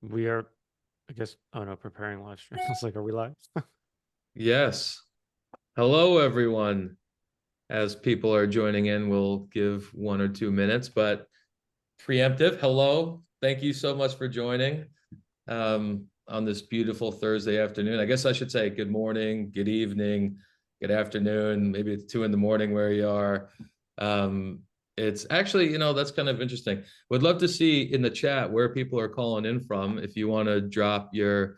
We are, I guess, oh no, preparing live stream. I was like, are we live? Yes. Hello, everyone. As people are joining in, we'll give 1 or 2 minutes, but preemptive. Hello. Thank you so much for joining on this beautiful Thursday afternoon. I guess I should say good morning, good evening, good afternoon. Maybe it's 2 in the morning where you are. It's actually, that's kind of interesting. Would love to see in the chat where people are calling in from. If you want to drop your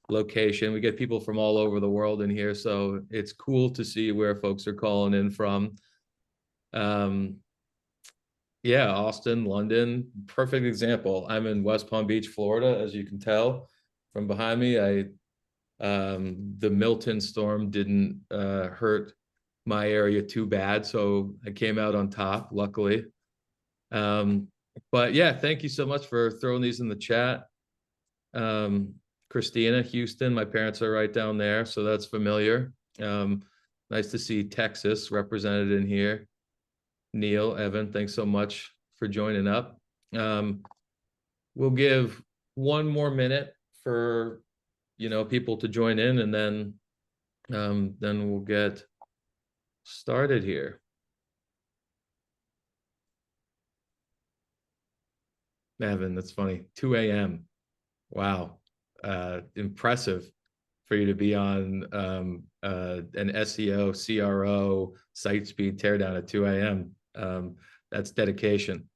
location, we get people from all over the world in here, so it's cool to see where folks are calling in from. Yeah, Austin, London, perfect example. I'm in West Palm Beach, Florida, as you can tell from behind me. The Milton storm didn't hurt my area too bad, so I came out on top, luckily. But yeah, thank you so much for throwing these in the chat. Christina, Houston, my parents are right down there, so that's familiar. Nice to see Texas represented in here. Neil, Evan, thanks so much for joining up. We'll give 1 more minute for people to join in, and then we'll get started here. Evan, that's funny. 2 a.m. Wow. Impressive for you to be on an SEO, CRO, site speed teardown at 2 a.m. That's dedication.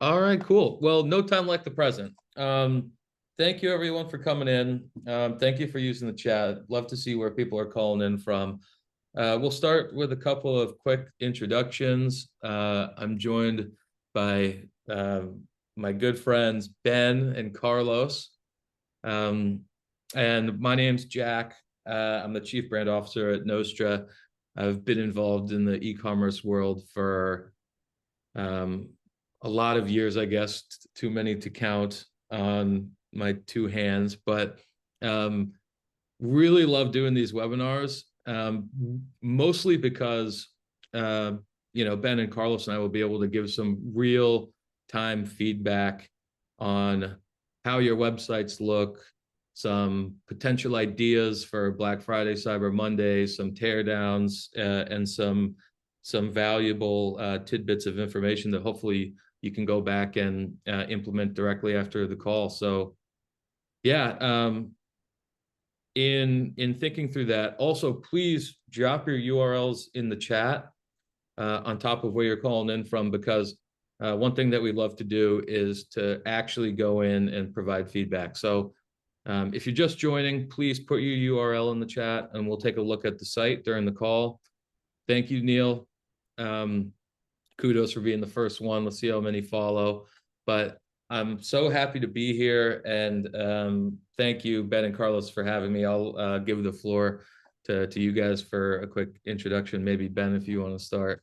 All right, cool. Well, no time like the present. Thank you, everyone, for coming in. Thank you for using the chat. Love to see where people are calling in from. We'll start with a couple of quick introductions. I'm joined by my good friends, Ben and Carlos. And my name's Jack. I'm the Chief Brand Officer at Nostra. I've been involved in the e-commerce world for a lot of years, I guess, too many to count on my two hands, but really love doing these webinars, mostly because, Ben and Carlos and I will be able to give some real time feedback on how your websites look, some potential ideas for Black Friday, Cyber Monday, some teardowns, and some valuable tidbits of information that hopefully you can go back and implement directly after the call. So yeah, in thinking through that, also please drop your URLs in the chat on top of where you're calling in from, because one thing that we love to do is to actually go in and provide feedback. So if you're just joining, please put your URL in the chat and we'll take a look at the site during the call. Thank you, Neil. Kudos for being the first one. Let's see how many follow. But I'm so happy to be here, and thank you, Ben and Carlos, for having me. I'll give the floor to you guys for a quick introduction. Maybe Ben, if you want to start.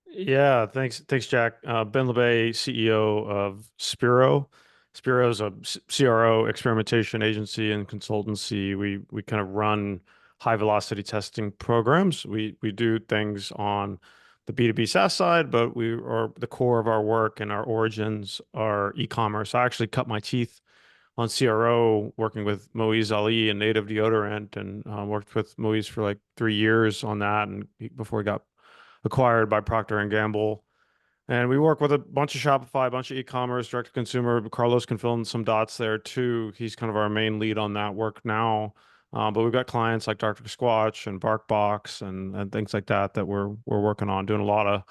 Yeah, thanks, Jack. Ben Labay, CEO of Speero. Speero is a CRO experimentation agency and consultancy. We kind of run high velocity testing programs. We do things on the B2B SaaS side, but we are the core of our work and our origins are e-commerce. I actually cut my teeth on CRO working with Moise Ali and Native Deodorant, and worked with Moise for like 3 years on that, and before he got acquired by Procter and Gamble. And we work with a bunch of Shopify, a bunch of e-commerce, direct to consumer. Carlos can fill in some dots there too. He's kind of our main lead on that work now. But we've got clients like Dr. Squatch and BarkBox and things like that we're working on, doing a lot of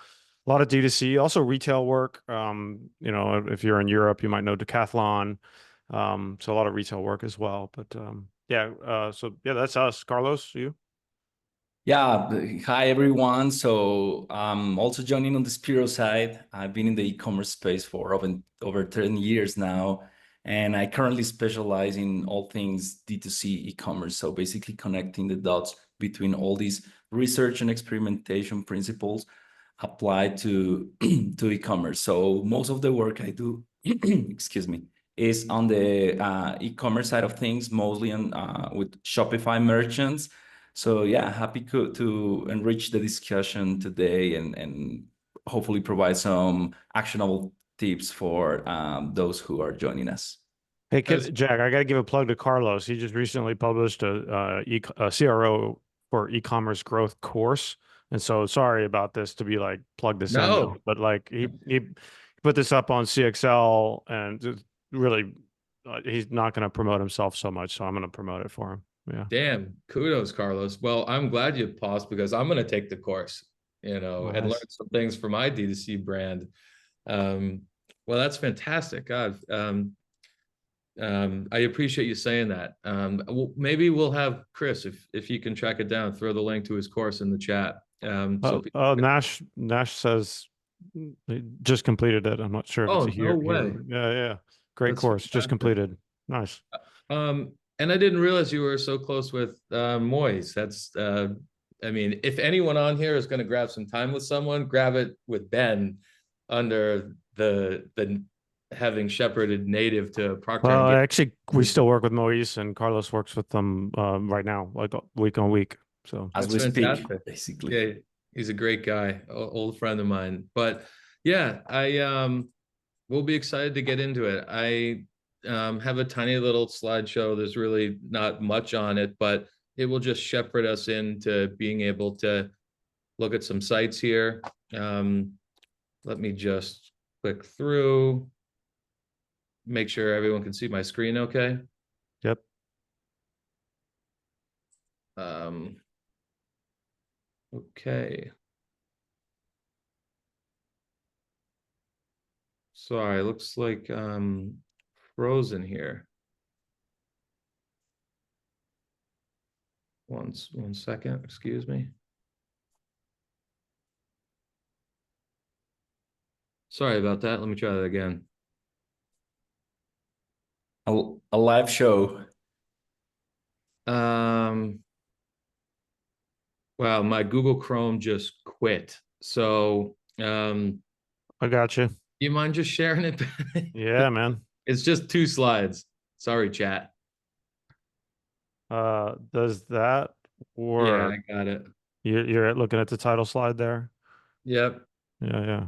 D2C, also retail work. If you're in Europe, you might know Decathlon. So a lot of retail work as well. But that's us. Carlos, you? Yeah, hi everyone. So I'm also joining on the Speero side. I've been in the e-commerce space for over 10 years now, and I currently specialize in all things D2C e-commerce. So basically connecting the dots between all these research and experimentation principles applied to to e-commerce. So most of the work I do, excuse me, is on the e-commerce side of things, mostly on with Shopify merchants. So yeah, happy to enrich the discussion today and hopefully provide some actionable tips for those who are joining us. Hey, As Jack, I got to give a plug to Carlos. He just recently published a CRO for e-commerce growth course. And so sorry about this to be like plug this in no, now, but like he put this up on CXL and just really he's not going to promote himself so much, so I'm going to promote it for him. Yeah. damn, kudos, Carlos. Well, I'm glad you paused because I'm going to take the course, and learn Nice. some things for my D2C brand. Um, well, that's fantastic. God, I appreciate you saying that. Maybe we'll have Chris, if you can track it down, throw the link to his course in the chat. So people Oh, can. Nash says he just completed it. I'm not sure if it's a Oh, no here. way. Yeah, yeah. Great That's course, just fantastic. completed. Nice. And I didn't realize you were so close with Moise. I mean, if anyone on here is going to grab some time with someone, grab it with Ben under the having shepherded native to Procter and Well, Gamble. actually, we still work with Moise, and Carlos works with them right now, like week on week. So As That's we speak, fantastic. basically. Yeah, he's a great guy, old friend of mine. But yeah, I we'll be excited to get into it. I have a tiny little slideshow. There's really not much on it, but it will just shepherd us into being able to look at some sites here. Let me just click through, make sure everyone can see my screen okay. yep. Um, okay. Sorry, looks like frozen here. One second, excuse me. Sorry about that. Let me try that again. A live show. Um, wow, my Google Chrome just quit. So, I got you. you mind just sharing it? Yeah, man. It's just 2 slides. Sorry, chat. Does that Yeah, I work? got it. You're looking at the title slide there. Yep. Yeah, yeah.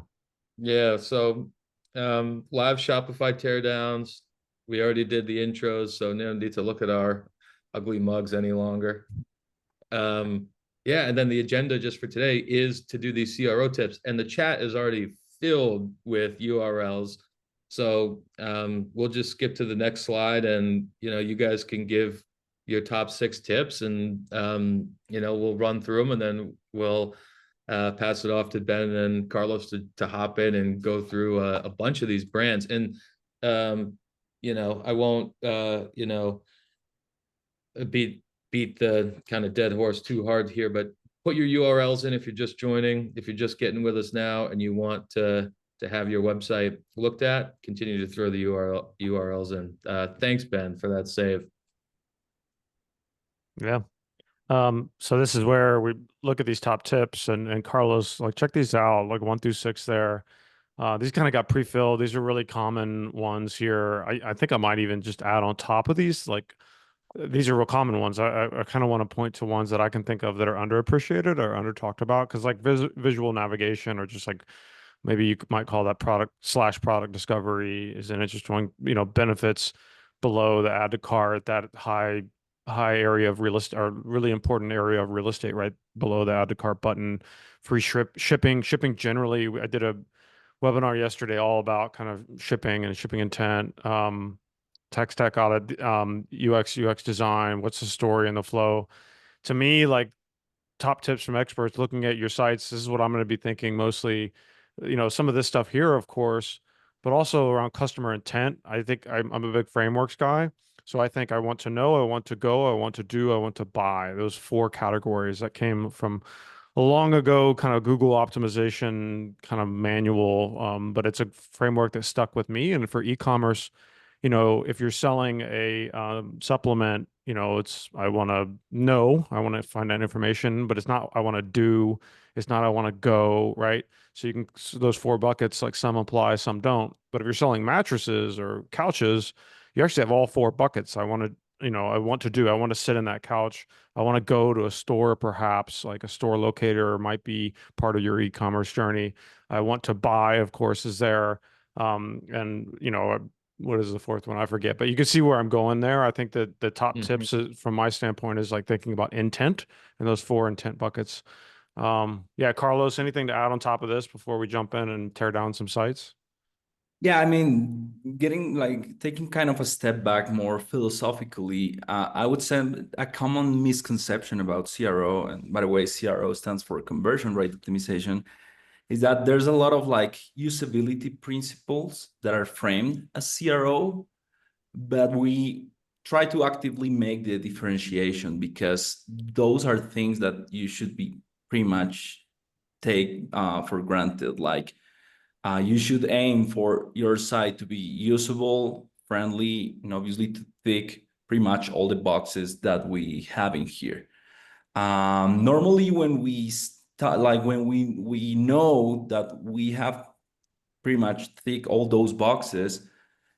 Yeah. So, live Shopify teardowns. We already did the intros, so no need to look at our ugly mugs any longer. Um, yeah, and then the agenda just for today is to do these CRO tips, and the chat is already filled with URLs. So we'll just skip to the next slide, and you guys can give your top 6 tips, and we'll run through them, and then we'll pass it off to Ben and Carlos to hop in and go through a bunch of these brands. And I won't beat the kind of dead horse too hard here, but put your URLs in if you're just joining. If you're just getting with us now and you want to have your website looked at, continue to throw the URLs in. Thanks, Ben, for that save. Yeah. So this is where we look at these top tips and Carlos, like check these out, like 1 through 6 there. These kind of got pre-filled. These are really common ones here. I think I might even just add on top of these, like these are real common ones. I kind of want to point to ones that I can think of that are underappreciated or under talked about because like visual navigation or just like maybe you might call that product discovery is an interesting, benefits below the add to cart, that high area of real estate or really important area of real estate right below the add to cart button, free shipping generally. I did a webinar yesterday all about kind of shipping and shipping intent, tech stack audit, UX design, what's the story and the flow. To me, like top tips from experts looking at your sites, this is what I'm going to be thinking mostly, some of this stuff here, of course, but also around customer intent. I think I'm a big frameworks guy. So I think I want to know, I want to go, I want to do, I want to buy. Those 4 categories that came from a long ago kind of Google optimization kind of manual, but it's a framework that stuck with me. And for e-commerce, if you're selling a supplement, it's I want to know, I want to find that information, but it's not I want to do, it's not I want to go, right? So you can those 4 buckets, like some apply, some don't. But if you're selling mattresses or couches, you actually have all 4 buckets. I want to do. I want to sit in that couch. I want to go to a store, perhaps like a store locator might be part of your e-commerce journey. I want to buy, of course, is there. And what is the fourth one? I forget, but you can see where I'm going there. I think that the top Mhm. tips from my standpoint is like thinking about intent and those 4 intent buckets. Yeah, Carlos, anything to add on top of this before we jump in and tear down some sites? Yeah, I mean, taking kind of a step back more philosophically, I would say a common misconception about CRO, and by the way, CRO stands for conversion rate optimization, is that there's a lot of like usability principles that are framed as CRO, but we try to actively make the differentiation because those are things that you should be pretty much take for granted. Like you should aim for your site to be usable, friendly, and obviously to tick pretty much all the boxes that we have in here. Normally, when we start, like when we know that we have pretty much tick all those boxes,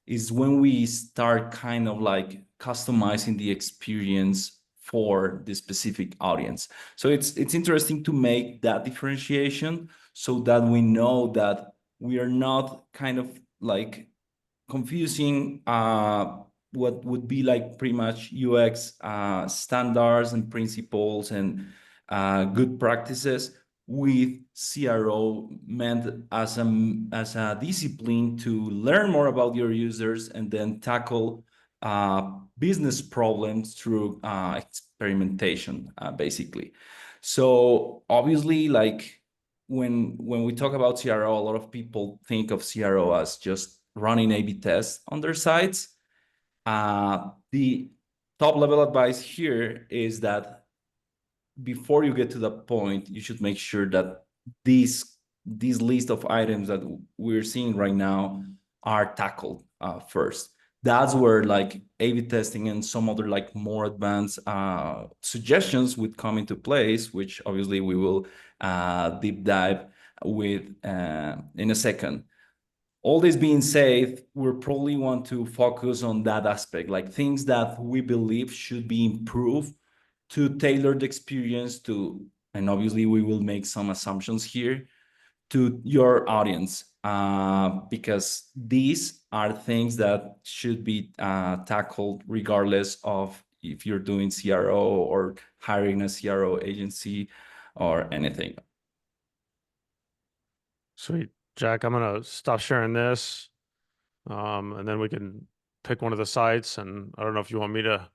is when we start kind of like customizing the experience for the specific audience. So it's interesting to make that differentiation so that we know that we are not kind of like confusing what would be like pretty much UX standards and principles and good practices with CRO meant as a discipline to learn more about your users and then tackle business problems through experimentation, basically. So obviously, like when we talk about CRO, a lot of people think of CRO as just running A/B tests on their sites. The top level advice here is that before you get to that point, you should make sure that these list of items that we're seeing right now are tackled first. That's where like A/B testing and some other like more advanced suggestions would come into place, which obviously we will deep dive with in a second. All this being said, we probably want to focus on that aspect, like things that we believe should be improved to tailor the experience to, and obviously we will make some assumptions here, to your audience, because these are things that should be tackled regardless of if you're doing CRO or hiring a CRO agency or anything. Sweet. Jack, I'm gonna stop sharing this. And then we can pick one of the sites. And I don't know if you want me to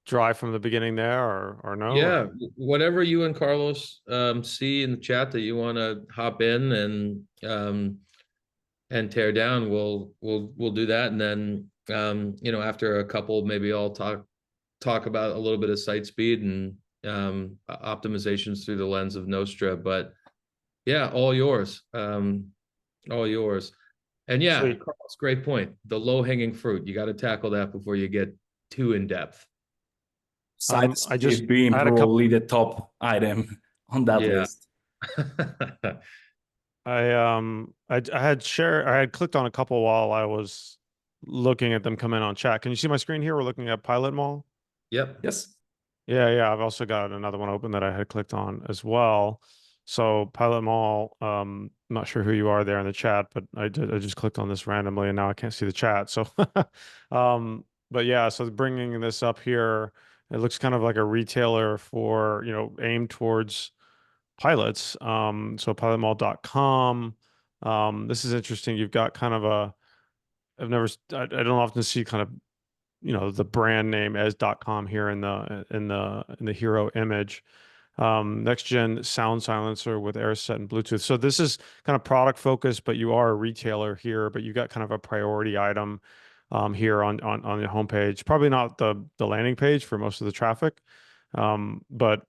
drive from the beginning there or no, Yeah, or whatever you and Carlos see in the chat that you want to hop in and tear down, we'll do that. And then after a couple, maybe I'll talk about a little bit of site speed and optimizations through the lens of Nostra. But yeah, all yours. All yours. And yeah, sweet. Carlos, great point. The low-hanging fruit. You got to tackle that before you get too in depth. Site I being had a couple. probably the top item on that Yeah. list. I had clicked on a couple while I was looking at them come in on chat. Can you see my screen here? We're looking at Pilot Mall. Yep. Yes. Yeah. I've also got another one open that I had clicked on as well. So Pilot Mall, I'm not sure who you are there in the chat, but I just clicked on this randomly and now I can't see the chat. So, but yeah, so bringing this up here, it looks kind of like a retailer for, aimed towards pilots. So pilotmall.com. This is interesting. You've got kind of I don't often see kind of the brand name as .com here in the hero image. Next gen sound silencer with AirSet and Bluetooth. So this is kind of product focused, but you are a retailer here, but you got kind of a priority item here on the homepage. Probably not the landing page for most of the traffic, but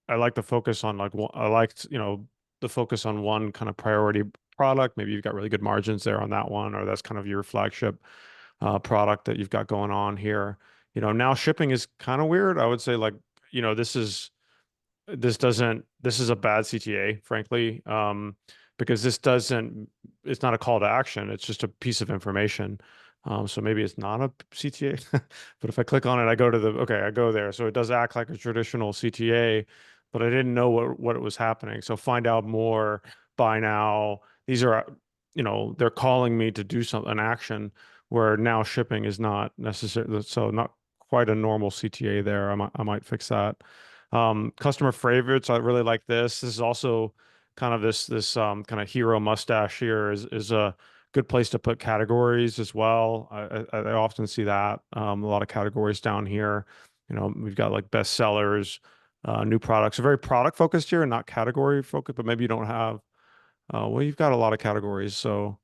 I like the focus on I liked the focus on one kind of priority product. Maybe you've got really good margins there on that one, or that's kind of your flagship product that you've got going on here. Now shipping is kind of weird. I would say this is a bad CTA, frankly, because it's not a call to action. It's just a piece of information. So maybe it's not a CTA, but if I click on it, I go to I go there. So it does act like a traditional CTA, but I didn't know what it was happening. So find out more, buy now. These are, they're calling me to do an action where now shipping is not necessary. So not quite a normal CTA there. I might fix that. Customer favorites, I really like this. This is also kind of this kind of hero mustache here is a good place to put categories as well. I often see that a lot of categories down here. We've got like best sellers, new products. So very product focused here and not category focused. But maybe you don't have. Well, you've got a lot of categories. So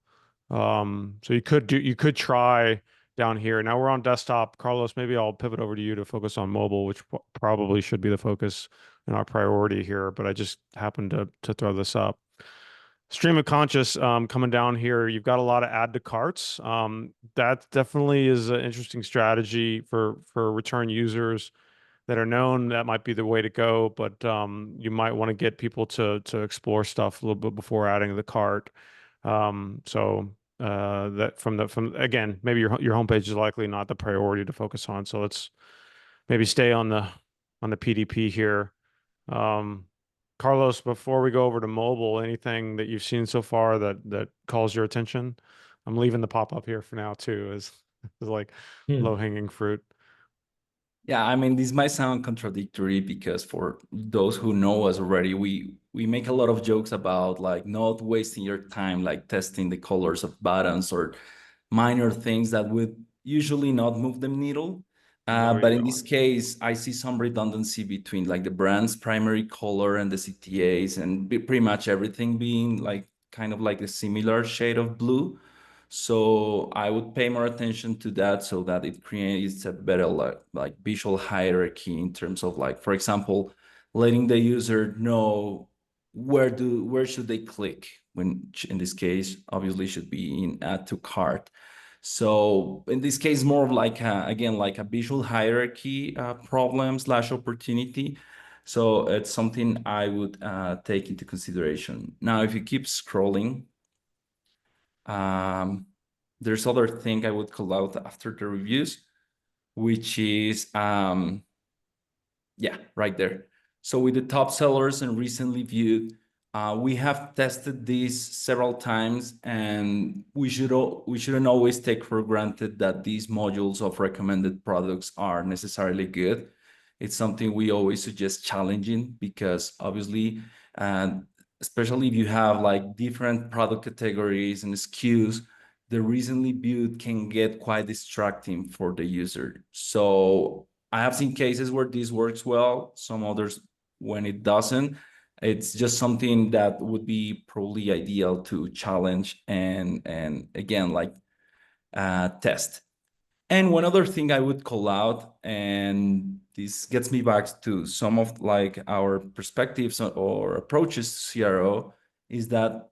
you could try down here. Now we're on desktop. Carlos, maybe I'll pivot over to you to focus on mobile, which probably should be the focus and our priority here. But I just happened to throw this up. Stream of conscious coming down here. You've got a lot of add to carts. That definitely is an interesting strategy for return users that are known. That might be the way to go, but you might want to get people to explore stuff a little bit before adding to the cart. That from again, maybe your homepage is likely not the priority to focus on. So let's maybe stay on the PDP here. Um, Carlos, before we go over to mobile, anything that you've seen so far that calls your attention? I'm leaving the pop-up here for now too, as like low-hanging fruit. Yeah, I mean, this might sound contradictory because for those who know us already, we make a lot of jokes about like not wasting your time like testing the colors of buttons or minor things that would usually not move the needle. But in this case, I see some redundancy between like the brand's primary color and the CTAs and pretty much everything being like kind of like a similar shade of blue. So I would pay more attention to that so that it creates a better like visual hierarchy in terms of like, for example, letting the user know where should they click when in this case obviously should be in add to cart. So in this case, more of like again like a visual hierarchy problem / opportunity. So it's something I would take into consideration. Now, if you keep scrolling, there's other thing I would call out after the reviews, which is yeah, right there. So with the top sellers and recently viewed, we have tested these several times, and we shouldn't always take for granted that these modules of recommended products are necessarily good. It's something we always suggest challenging because obviously, especially if you have like different product categories and SKUs, the recently viewed can get quite distracting for the user. So I have seen cases where this works well, some others when it doesn't. It's just something that would be probably ideal to challenge and again like test. And one other thing I would call out, and this gets me back to some of like our perspectives or approaches to CRO, is that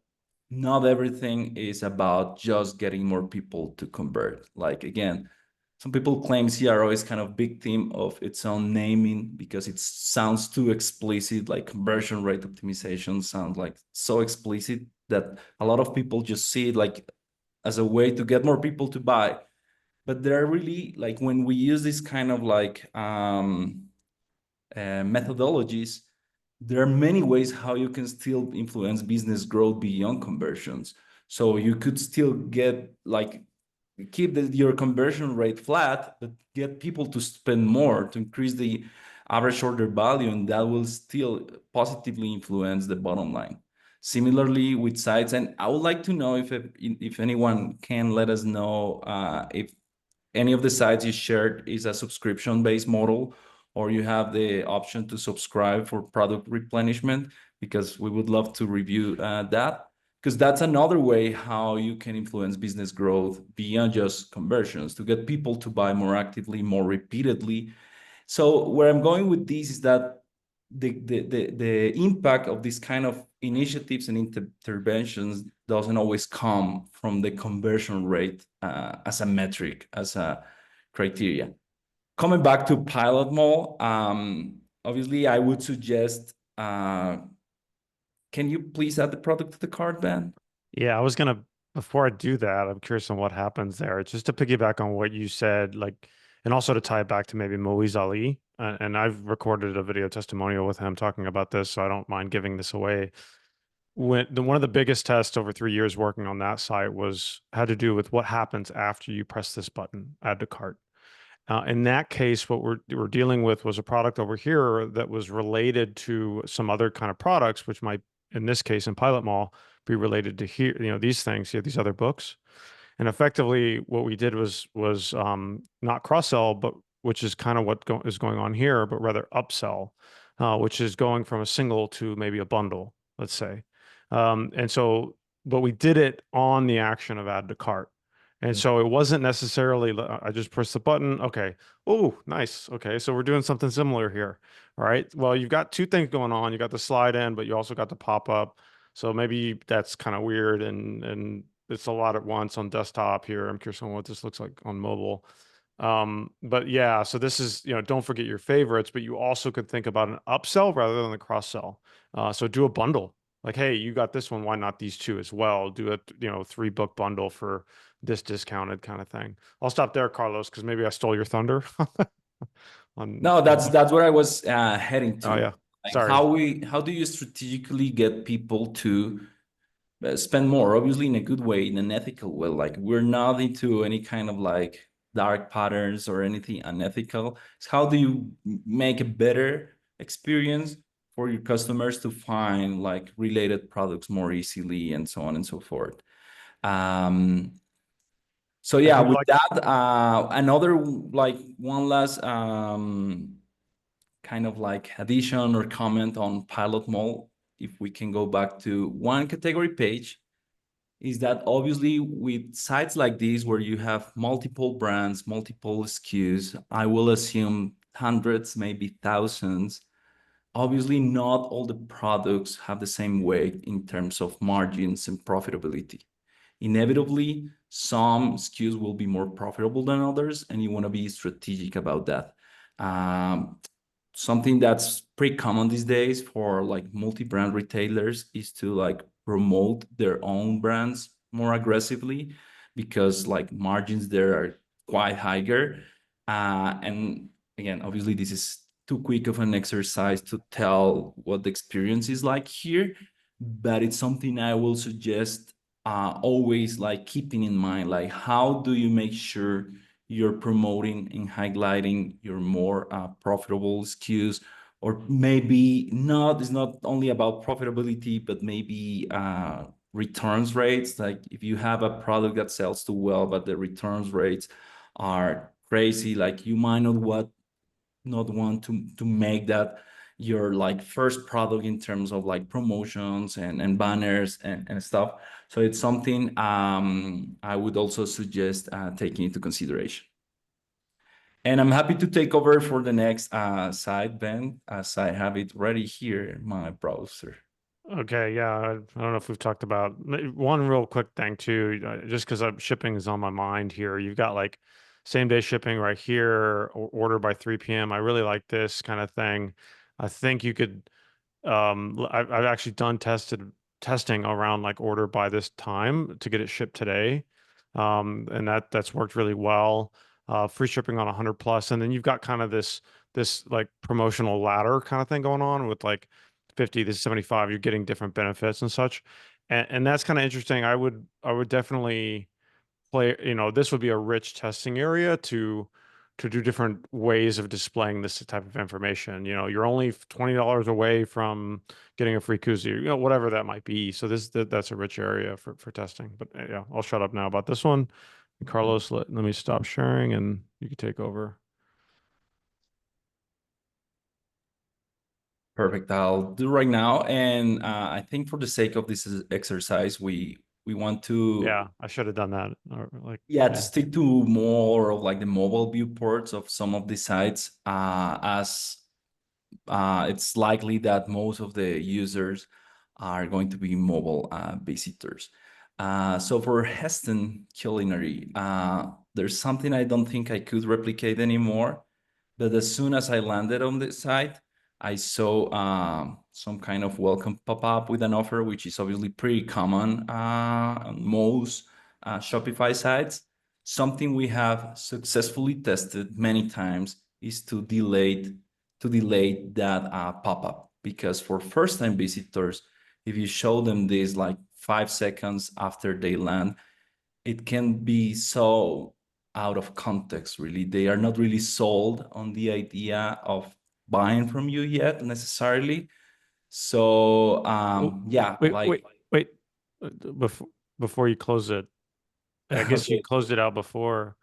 not everything is about just getting more people to convert. Like again, some people claim CRO is kind of victim of its own naming because it sounds too explicit, like conversion rate optimization sounds like so explicit that a lot of people just see it like as a way to get more people to buy. But there are really like when we use this kind of like methodologies, there are many ways how you can still influence business growth beyond conversions. So you could still get like keep your conversion rate flat, but get people to spend more to increase the average order value, and that will still positively influence the bottom line. Similarly with sites, and I would like to know if anyone can let us know if any of the sites you shared is a subscription-based model, or you have the option to subscribe for product replenishment, because we would love to review that. Because that's another way how you can influence business growth beyond just conversions, to get people to buy more actively, more repeatedly. So where I'm going with this is that the impact of this kind of initiatives and interventions doesn't always come from the conversion rate as a metric, as a criteria. Coming back to pilot mall, obviously I would suggest, can you please add the product to the cart, Ben? Yeah, I was gonna Before I do that, I'm curious on what happens there. Just to piggyback on what you said, like, and also to tie it back to maybe Moise Ali. And I've recorded a video testimonial with him talking about this, so I don't mind giving this away. One of the biggest tests over 3 years working on that site was had to do with what happens after you press this button, add to cart. In that case, what we're dealing with was a product over here that was related to some other kind of products, which might, in this case, in Pilot Mall, be related to here, these things, these other books. And effectively, what we did was not cross sell, but which is kind of what is going on here, but rather upsell, which is going from a single to maybe a bundle, let's say. And so, but we did it on the action of add to cart. And so it wasn't necessarily, I just press the button. Okay. Oh, nice. Okay. So we're doing something similar here. All right. Well, you've got two things going on. You got the slide in, but you also got the pop up. So maybe that's kind of weird and it's a lot at once on desktop here. I'm curious on what this looks like on mobile. But yeah, so this is, don't forget your favorites, but you also could think about an upsell rather than a cross sell. So do a bundle. Like, hey, you got this one, why not these two as well? Do a, 3 book bundle for this discounted kind of thing. I'll stop there, Carlos, because maybe I stole your thunder No, on that's what I was heading Oh to. yeah. Like Sorry. how do you strategically get people to spend more? Obviously, in a good way, in an ethical way. Like we're not into any kind of like dark patterns or anything unethical. So how do you make a better experience for your customers to find like related products more easily and so on and so forth? Um, so I yeah, do with like that, another like one last kind of like addition or comment on Pilot Mall, if we can go back to one category page, is that obviously with sites like this where you have multiple brands, multiple SKUs, I will assume hundreds, maybe thousands. Obviously, not all the products have the same weight in terms of margins and profitability. Inevitably, some SKUs will be more profitable than others, and you want to be strategic about that. Um, Something that's pretty common these days for like multi-brand retailers is to like promote their own brands more aggressively because like margins there are quite higher. And again, obviously this is too quick of an exercise to tell what the experience is like here, but it's something I will suggest always like keeping in mind, like how do you make sure you're promoting and highlighting your more profitable SKUs, or maybe not, it's not only about profitability, but maybe returns rates. Like if you have a product that sells too well, but the returns rates are crazy, like you might not want to make that your like first product in terms of like promotions and banners and stuff. So it's something I would also suggest taking into consideration. And I'm happy to take over for the next side, Ben, as I have it ready here in my browser. Okay, yeah, I don't know if we've talked about one real quick thing too, just because shipping is on my mind here. You've got like same day shipping right here, or order by 3 p.m. I really like this kind of thing. I think you could I've actually done testing around like order by this time to get it shipped today. And that's worked really well. Free shipping on 100 plus, and then you've got kind of this like promotional ladder kind of thing going on with like 50 to 75, you're getting different benefits and such. And that's kind of interesting. I would definitely play, this would be a rich testing area to do different ways of displaying this type of information. You're only $20 away from getting a free koozie, whatever that might be. So that's a rich area for testing. But yeah, I'll shut up now about this one. Carlos, let me stop sharing and you can take over. Perfect. I'll do right now. And I think for the sake of this exercise, we want to Yeah, I should have done that. Or like, yeah to yeah. stick to more of like the mobile viewports of some of the sites, as it's likely that most of the users are going to be mobile visitors. So for Heston Culinary, there's something I don't think I could replicate anymore. But as soon as I landed on the site, I saw some kind of welcome pop-up with an offer, which is obviously pretty common on most Shopify sites. Something we have successfully tested many times is to delay that pop-up, because for first-time visitors, if you show them this like 5 seconds after they land, it can be so out of context, really. They are not really sold on the idea of buying from you yet necessarily. So yeah, Wait, like wait, wait. Before you close it, I guess you okay. closed it out before,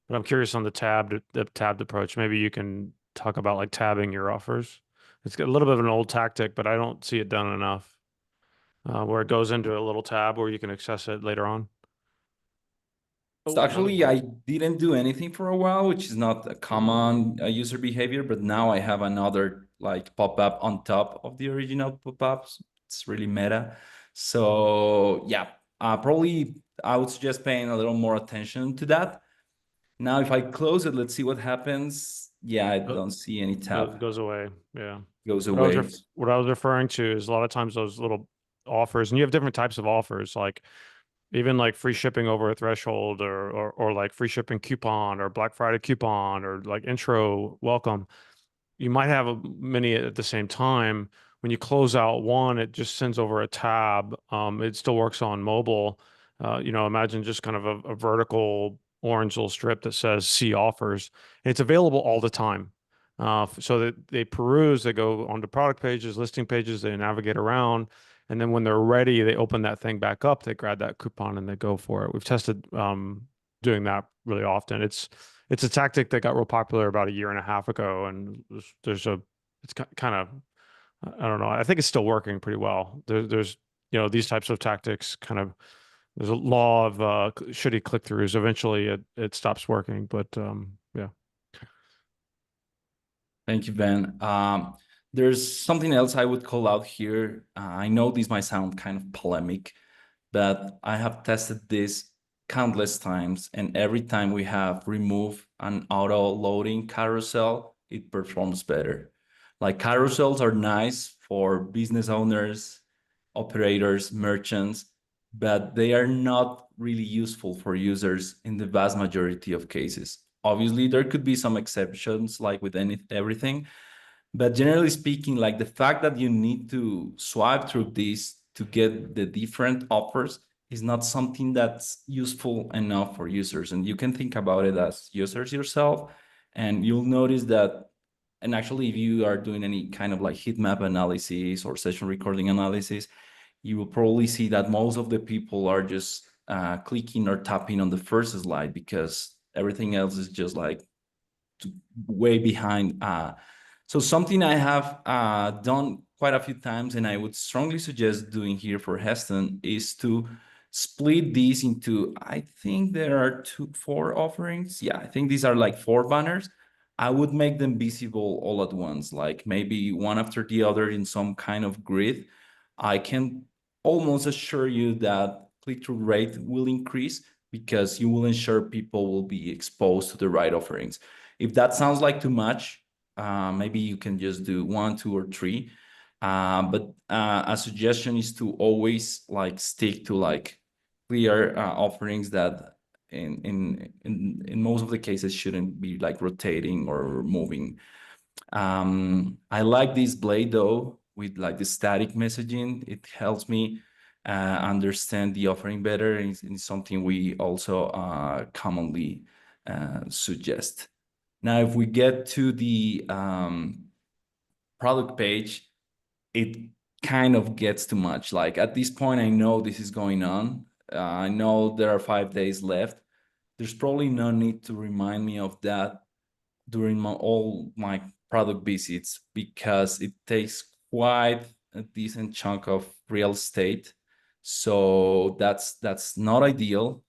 but I'm curious on the tabbed approach. Maybe you can talk about like tabbing your offers. It's a little bit of an old tactic, but I don't see it done enough. Where it goes into a little tab where you can access it later on. So Oh, another actually, one. I didn't do anything for a while, which is not a common user behavior, but now I have another like pop-up on top of the original pop-ups. It's really meta. So yeah, probably I would suggest paying a little more attention to that. Now, if I close it, let's see what happens. Yeah, I don't see any tab. Goes away. Yeah. Goes What I was away. what I was referring to is a lot of times those little offers, and you have different types of offers, like even like free shipping over a threshold, or like free shipping coupon, or Black Friday coupon, or like intro welcome. You might have many at the same time. When you close out one, it just sends over a tab. It still works on mobile. Imagine just kind of a vertical orange little strip that says "See offers." And it's available all the time. So that they peruse, they go onto product pages, listing pages, they navigate around, and then when they're ready, they open that thing back up, they grab that coupon and they go for it. We've tested doing that really often. It's a tactic that got real popular about a year and a half ago, and it's kind of, I don't know. I think it's still working pretty well. There's these types of tactics kind of, there's a law of shitty click-throughs. Eventually, it stops working, but yeah. Thank you, Ben. There's something else I would call out here. I know this might sound kind of polemic, but I have tested this countless times, and every time we have removed an auto loading carousel, it performs better. Like carousels are nice for business owners, operators, merchants, but they are not really useful for users in the vast majority of cases. Obviously, there could be some exceptions, like with everything, but generally speaking, like the fact that you need to swipe through this to get the different offers is not something that's useful enough for users. And you can think about it as users yourself, and you'll notice that. And actually, if you are doing any kind of like heat map analysis or session recording analysis, you will probably see that most of the people are just clicking or tapping on the first slide, because everything else is just like way behind. So something I have done quite a few times, and I would strongly suggest doing here for Heston, is to split these into, I think there are 4 offerings. Yeah, I think these are like 4 banners. I would make them visible all at once, like maybe one after the other in some kind of grid. I can almost assure you that click-through rate will increase, because you will ensure people will be exposed to the right offerings. If that sounds like too much, maybe you can just do 1, 2, or 3. But a suggestion is to always like stick to like clear offerings that in most of the cases shouldn't be like rotating or moving. I like this blade though, with like the static messaging. It helps me understand the offering better, and it's something we also commonly suggest. Now, if we get to the product page, it kind of gets too much. Like at this point, I know this is going on. I know there are 5 days left. There's probably no need to remind me of that during all my product visits, because it takes quite a decent chunk of real estate. So that's not ideal.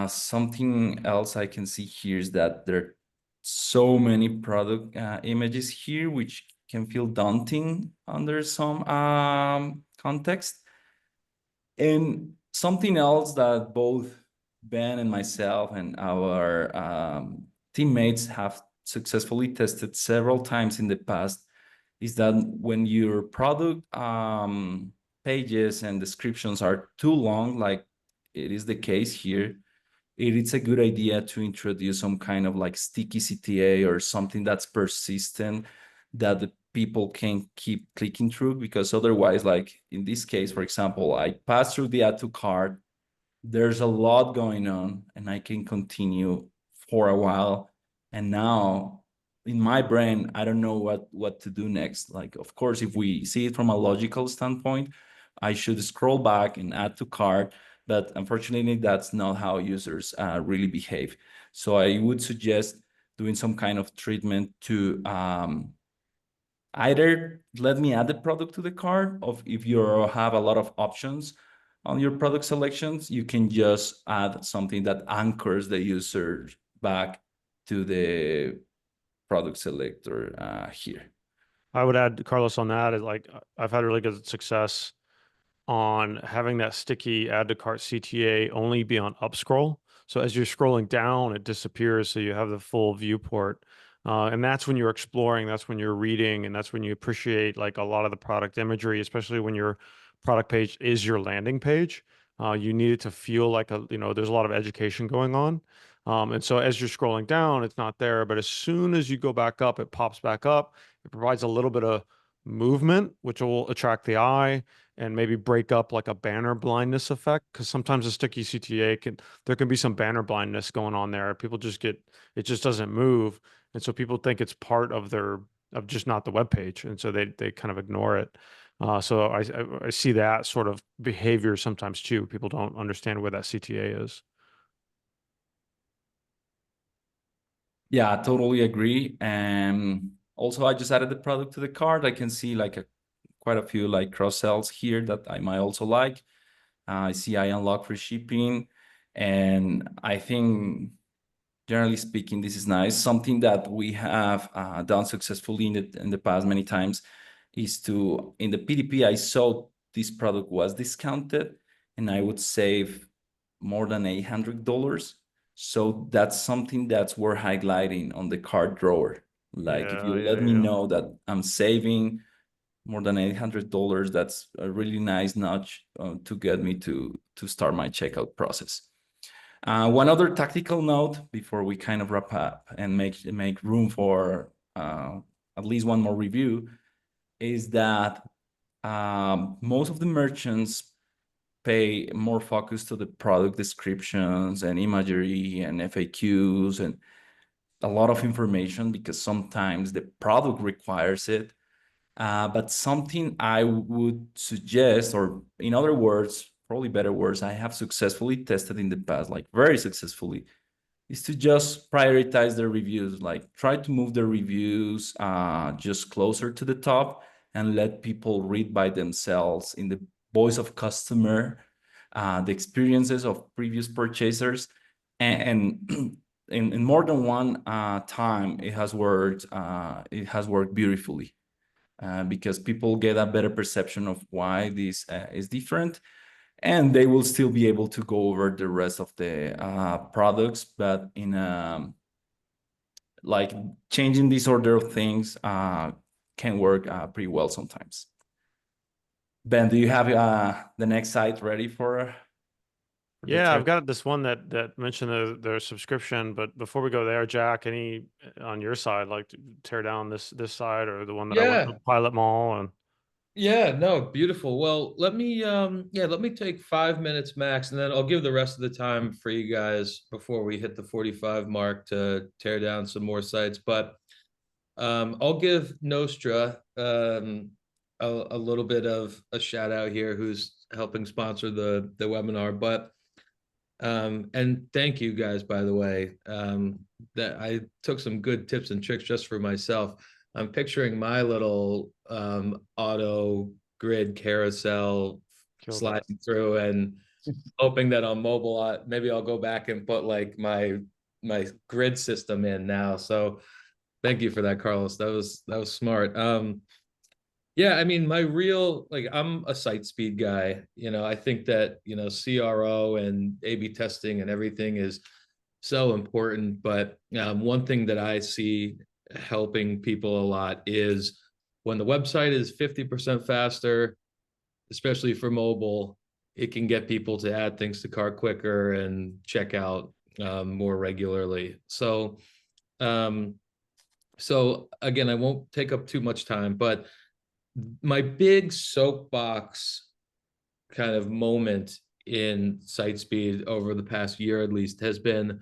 Something else I can see here is that there are so many product images here, which can feel daunting under some context. And something else that both Ben and myself and our teammates have successfully tested several times in the past is that when your product pages and descriptions are too long, like it is the case here, it is a good idea to introduce some kind of like sticky CTA or something that's persistent that the people can keep clicking through, because otherwise, like in this case, for example, I pass through the add to cart, there's a lot going on and I can continue for a while. And now in my brain, I don't know what to do next. Like, of course, if we see it from a logical standpoint, I should scroll back and add to cart. But unfortunately, that's not how users really behave. So I would suggest doing some kind of treatment to either let me add the product to the cart, or if you have a lot of options on your product selections, you can just add something that anchors the user back to the product selector here. I would add, Carlos, on that is like I've had really good success on having that sticky add to cart CTA only be on up scroll. So as you're scrolling down, it disappears. So you have the full viewport. And that's when you're exploring, that's when you're reading, and that's when you appreciate like a lot of the product imagery, especially when your product page is your landing page. You need it to feel like there's a lot of education going on. And so as you're scrolling down, it's not there. But as soon as you go back up, it pops back up. It provides a little bit of movement, which will attract the eye and maybe break up like a banner blindness effect, because sometimes a sticky CTA there can be some banner blindness going on there. People just it just doesn't move, and so people think it's part of just not the web page, and so they kind of ignore it. So I see that sort of behavior sometimes too. People don't understand where that CTA is. Yeah, I totally agree. And also, I just added the product to the cart. I can see like quite a few like cross sells here that I might also like. I see I unlock free shipping, and I think generally speaking, this is nice. Something that we have done successfully in the past many times is to, in the PDP, I saw this product was discounted and I would save more than $800. So that's something that's worth highlighting on the card drawer. Like if Yeah, you let yeah, me yeah. know that I'm saving more than $800, that's a really nice nudge to get me to start my checkout process. One other tactical note before we kind of wrap up and make room for at least one more review is that most of the merchants pay more focus to the product descriptions and imagery and FAQs and a lot of information because sometimes the product requires it. But something I would suggest, or in other words, probably better words, I have successfully tested in the past, like very successfully, is to just prioritize the reviews. Like try to move the reviews just closer to the top and let people read by themselves in the voice of customer, the experiences of previous purchasers, and in more than one time it has worked. It has worked beautifully because people get a better perception of why this is different, and they will still be able to go over the rest of the products, but in like changing this order of things can work pretty well sometimes. Ben, do you have the next site ready for the Yeah, I've test? got this one that mentioned their subscription, but before we go there, Jack, any on your side, like to tear down this side or the one that I went to Yeah. Pilot Mall and Yeah, no, beautiful. Well, let me take 5 minutes max, and then I'll give the rest of the time for you guys before we hit the 45 mark to tear down some more sites. But I'll give Nostra a little bit of a shout out here, who's helping sponsor the webinar. But and thank you guys, by the way. That I took some good tips and tricks just for myself. I'm picturing my little auto grid carousel killed that. sliding through and hoping that on mobile, maybe I'll go back and put like my grid system in now. So thank you for that, Carlos. That was smart. Yeah, I mean, I'm a site speed guy. I think that, CRO and A/B testing and everything is so important. But one thing that I see helping people a lot is when the website is 50% faster, especially for mobile, it can get people to add things to cart quicker and check out more regularly. So again, I won't take up too much time, but my big soapbox kind of moment in site speed over the past year at least has been,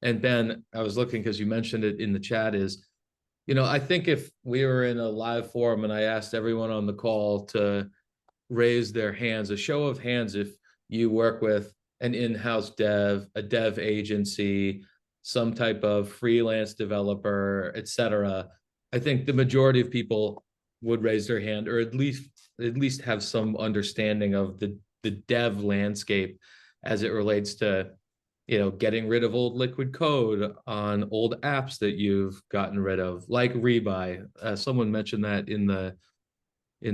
and Ben, I was looking because you mentioned it in the chat, is, I think if we were in a live forum and I asked everyone on the call to raise their hands, a show of hands, if you work with an in-house dev, a dev agency, some type of freelance developer, etc., I think the majority of people would raise their hand, or at least have some understanding of the dev landscape as it relates to getting rid of old liquid code on old apps that you've gotten rid of, like rebuy. Someone mentioned that in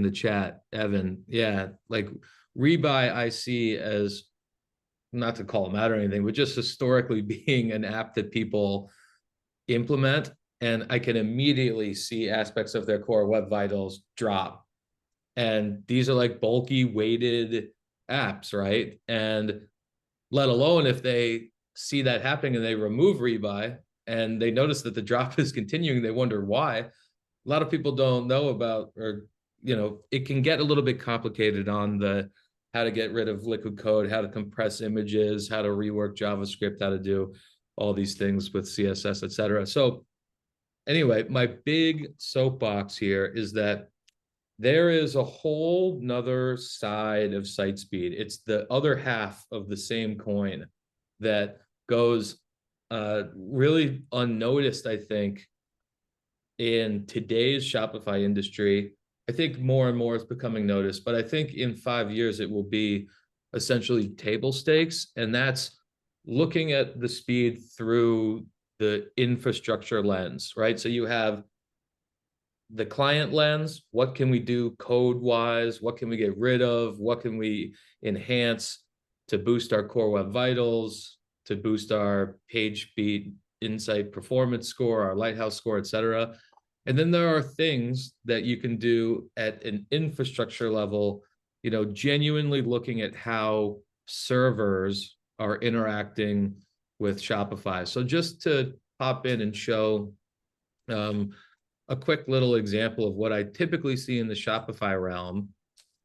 the chat, Evan. Yeah, like rebuy I see as, not to call them out or anything, but just historically being an app that people implement, and I can immediately see aspects of their core web vitals drop. And these are like bulky weighted apps, right? And let alone if they see that happening and they remove rebuy and they notice that the drop is continuing, they wonder why. A lot of people don't know about, or it can get a little bit complicated on the how to get rid of liquid code, how to compress images, how to rework JavaScript, how to do all these things with CSS, etc. So anyway, my big soapbox here is that there is a whole nother side of site speed. It's the other half of the same coin that goes really unnoticed, I think, in today's Shopify industry. I think more and more is becoming noticed, but I think in 5 years it will be essentially table stakes, and that's looking at the speed through the infrastructure lens, right? So you have the client lens. What can we do code-wise? What can we get rid of? What can we enhance to boost our core web vitals, to boost our page speed insight performance score, our lighthouse score, etc. And then there are things that you can do at an infrastructure level, genuinely looking at how servers are interacting with Shopify. So just to pop in and show a quick little example of what I typically see in the Shopify realm.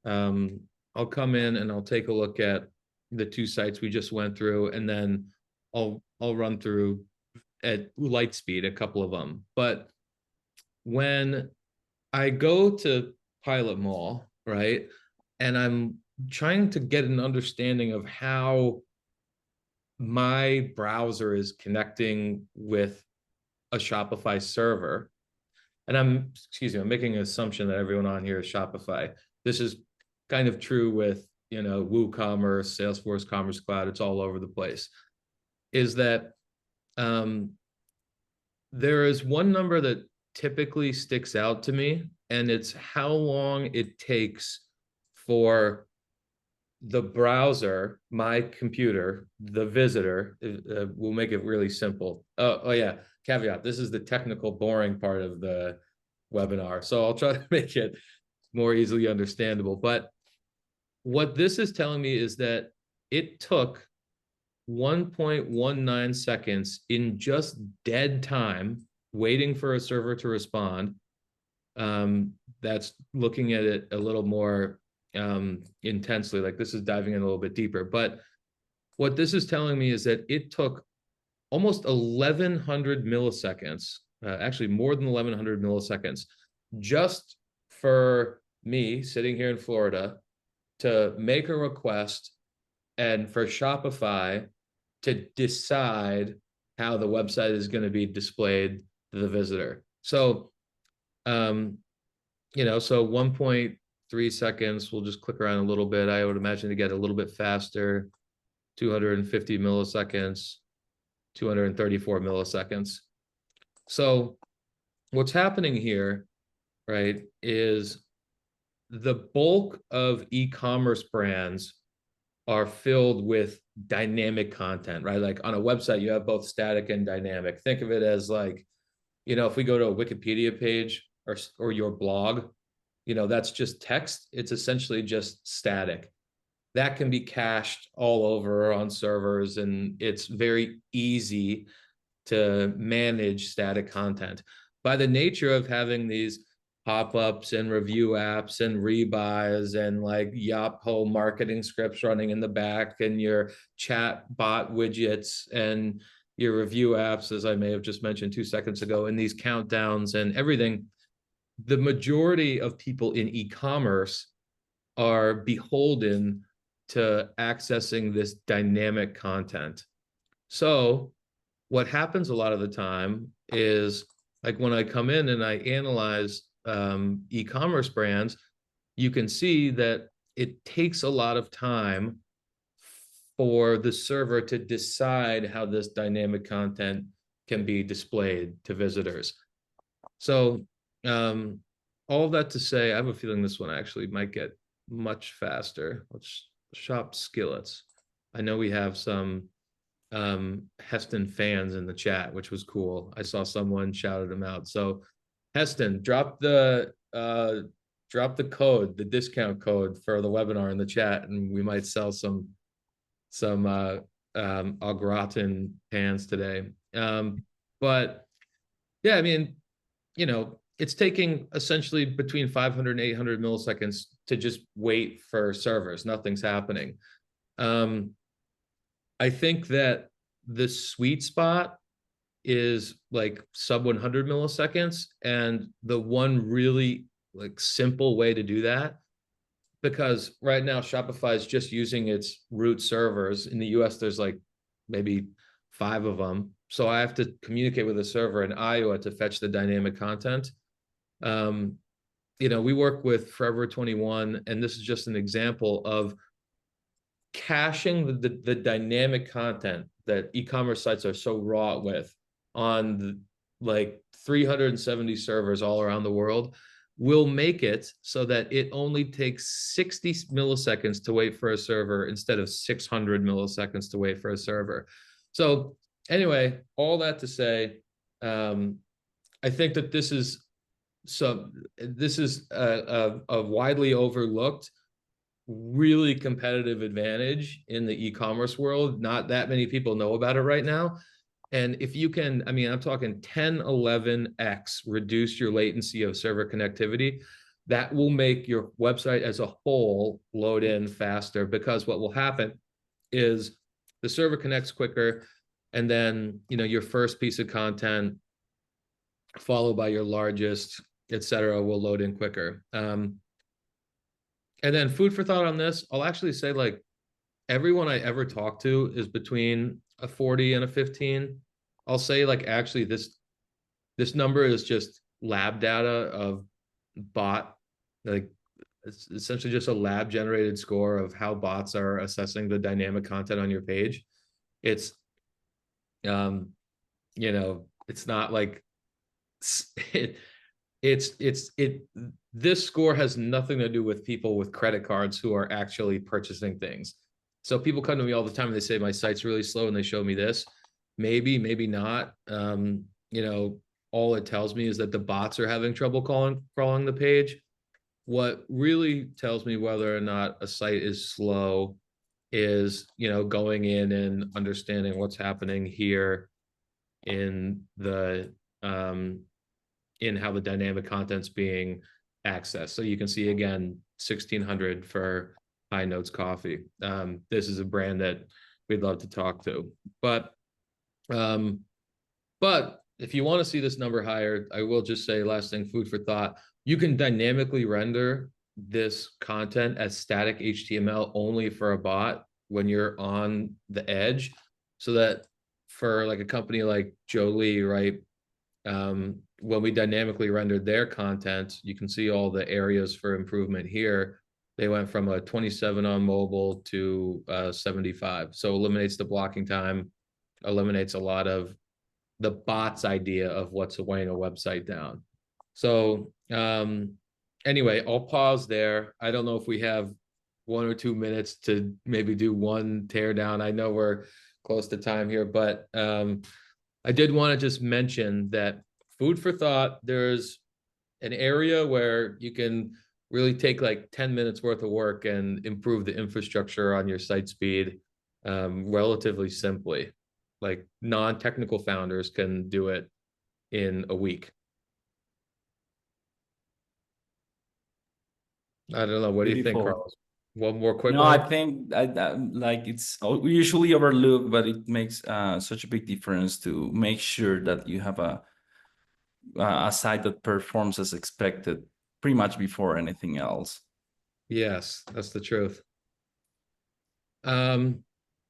I'll come in and I'll take a look at the two sites we just went through, and then I'll run through at light speed a couple of them. But when I go to Pilot Mall, right, and I'm trying to get an understanding of how my browser is connecting with a Shopify server, and I'm making an assumption that everyone on here is Shopify. This is kind of true with, WooCommerce, Salesforce Commerce Cloud. It's all over the place. Is that there is one number that typically sticks out to me, and it's how long it takes for the browser, my computer, the visitor, we'll make it really simple. Oh yeah, caveat, this is the technical boring part of the webinar, so I'll try to make it more easily understandable. But what this is telling me is that it took 1.19 seconds in just dead time waiting for a server to respond. That's looking at it a little more intensely, like this is diving in a little bit deeper. But what this is telling me is that it took almost 1,100 milliseconds, actually more than 1,100 milliseconds, just for me sitting here in Florida to make a request and for Shopify to decide how the website is going to be displayed to the visitor. So, so 1.3 seconds, we'll just click around a little bit. I would imagine to get a little bit faster, 250 milliseconds, 234 milliseconds. So what's happening here, right, is the bulk of e-commerce brands are filled with dynamic content, right? Like on a website, you have both static and dynamic. Think of it as like, if we go to a Wikipedia page or your blog, that's just text. It's essentially just static. That can be cached all over on servers, and it's very easy to manage static content. By the nature of having these pop-ups and review apps and rebuys and like Yahoo marketing scripts running in the back, and your chat bot widgets and your review apps, as I may have just mentioned 2 seconds ago, and these countdowns and everything, the majority of people in e-commerce are beholden to accessing this dynamic content. So what happens a lot of the time is, like, when I come in and I analyze e-commerce brands, you can see that it takes a lot of time for the server to decide how this dynamic content can be displayed to visitors. So all of that to say, I have a feeling this one actually might get much faster. Let's shop skillets. I know we have some Heston fans in the chat, which was cool. I saw someone shouted him out. So Heston, drop the code, the discount code for the webinar in the chat, and we might sell some au gratin pans today. But yeah, I mean, it's taking essentially between 500 and 800 milliseconds to just wait for servers. Nothing's happening. I think that the sweet spot is like sub 100 milliseconds. And the one really like simple way to do that, because right now Shopify is just using its root servers. In the US, there's like maybe 5 of them. So I have to communicate with a server in Iowa to fetch the dynamic content. We work with Forever 21, and this is just an example of caching the dynamic content that e-commerce sites are so wrought with on like 370 servers all around the world. Will make it so that it only takes 60 milliseconds to wait for a server instead of 600 milliseconds to wait for a server. So anyway, all that to say, I think that this is a widely overlooked, really competitive advantage in the e-commerce world. Not that many people know about it right now. And if you can, I mean, I'm talking 10, 11x reduce your latency of server connectivity, that will make your website as a whole load in faster, because what will happen is the server connects quicker, and then, your first piece of content followed by your largest, etc., will load in quicker. And then food for thought on this, I'll actually say, like, everyone I ever talk to is between a 40 and a 15. I'll say, like, actually this number is just lab data of bot, like, it's essentially just a lab generated score of how bots are assessing the dynamic content on your page. It's it's not like this score has nothing to do with people with credit cards who are actually purchasing things. So people come to me all the time and they say, my site's really slow, and they show me this. Maybe not. All it tells me is that the bots are having trouble crawling the page. What really tells me whether or not a site is slow is, going in and understanding what's happening here in the in how the dynamic content's being accessed. So you can see, again, 1600 for High Notes Coffee. This is a brand that we'd love to talk to. But if you want to see this number higher, I will just say, last thing, food for thought. You can dynamically render this content as static HTML only for a bot when you're on the edge, so that for like a company like Jolie, right? When we dynamically rendered their content, you can see all the areas for improvement here. They went from a 27 on mobile to 75. So eliminates the blocking time, eliminates a lot of the bot's idea of what's weighing a website down. So anyway, I'll pause there. I don't know if we have 1 or 2 minutes to maybe do one teardown. I know we're close to time here, but I did want to just mention that food for thought, there's an area where you can really take like 10 minutes worth of work and improve the infrastructure on your site speed relatively simply. Like non-technical founders can do it in a week. I don't know. What do you think, Beautiful. Carlos? One more quick No, I one? think like it's usually overlooked, but it makes such a big difference to make sure that you have a site that performs as expected pretty much before anything else. Yes, that's the truth.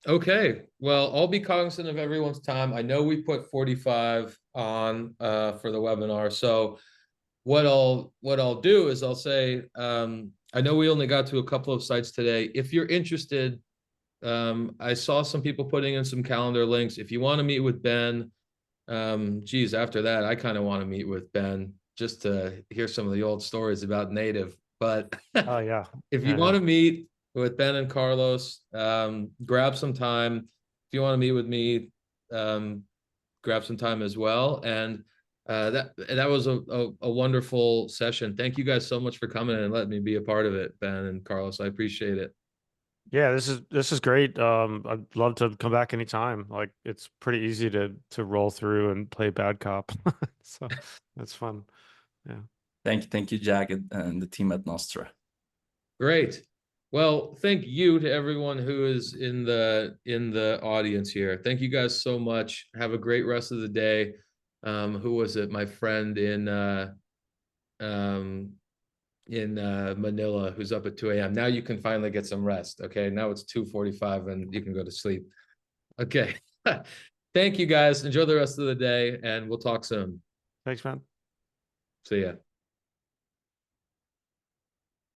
Okay, well, I'll be cognizant of everyone's time. I know we put 45 on for the webinar. So what I'll do is I'll say, I know we only got to a couple of sites today. If you're interested, I saw some people putting in some calendar links. If you want to meet with Ben, geez, after that, I kind of want to meet with Ben just to hear some of the old stories about Native. But Oh yeah. if you want to meet with Ben and Carlos, grab some time. If you want to meet with me, grab some time as well. And that was a wonderful session. Thank you guys so much for coming and letting me be a part of it, Ben and Carlos. I appreciate it. Yeah, this is great. I'd love to come back anytime. Like it's pretty easy to roll through and play bad cop. So that's fun. Yeah. Thank you, Jack, and the team at Nostra. Great. Well, thank you to everyone who is in the audience here. Thank you guys so much. Have a great rest of the day. Who was it? My friend in Manila who's up at 2 a.m. Now you can finally get some rest. Okay. Now it's 2:45 and you can go to sleep. Okay. Thank you guys. Enjoy the rest of the day and we'll talk soon. Thanks, man. See ya.